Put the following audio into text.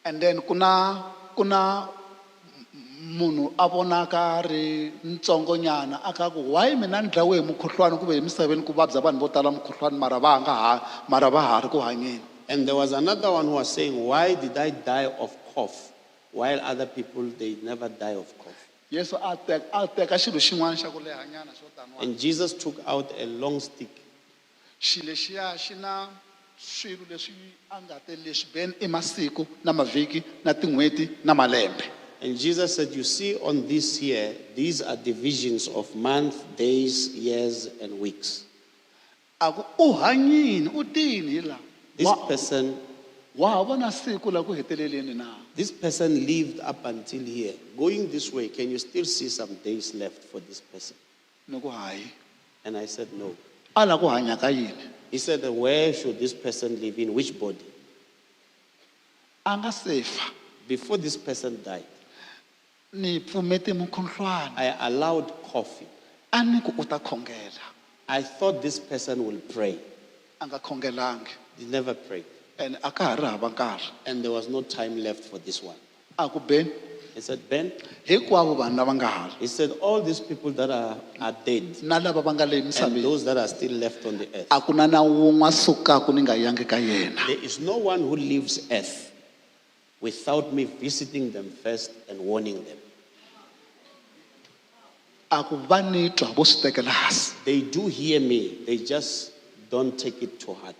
And then kuna munhu avonaka ri ntsongonyana akaku why mina ndlawe hi mukhuhlwana ku ve emisaveni ku vabya vanhu vo tala mukhuhlwana mara va ha ri ku hanyeni. And there was another one who was saying, why did I die of cough while other people, they never die of cough? Yesu a teka xilo xin'wana xa ku lehanyana xo taniwa. And Jesus took out a long stick. Xilo lexiya xi na swilo leswi a nga te leswi beni i masiku na mavhiki na tin'hweti na malembe. And Jesus said, you see on this here, these are divisions of months, days, years, and weeks. Aku u hanyini u tini hi la. This person, Wa vona siku la ku heteleleni na. this person lived up until here. Going this way, can you still see some days left for this person? Ni ku hayi. And I said, no. Ala ku hanya ka yini. He said, where should this person live, in which body? A nga sefa. Before this person died, Ni pfumete mukhuhlwana. I allowed coffee. A ni ku u ta khongela. I thought this person will pray. A nga khongelangi. He never prayed. And a ka ha ri hava nkarhi. And there was no time left for this one. A ku Ben, He said, Ben, hinkwavo vanhu lava nga ha ri. he said, all these people that are dead, Na lava va nga le and emisaveni. those that are still left on the earth, A ku na wun'we sukaku ni nga yangi ka yena. there is no one who leaves earth without me visiting them first and warning them. A ku va ni twa vo swi tekela hansi. They do hear me, they just don't take it to heart.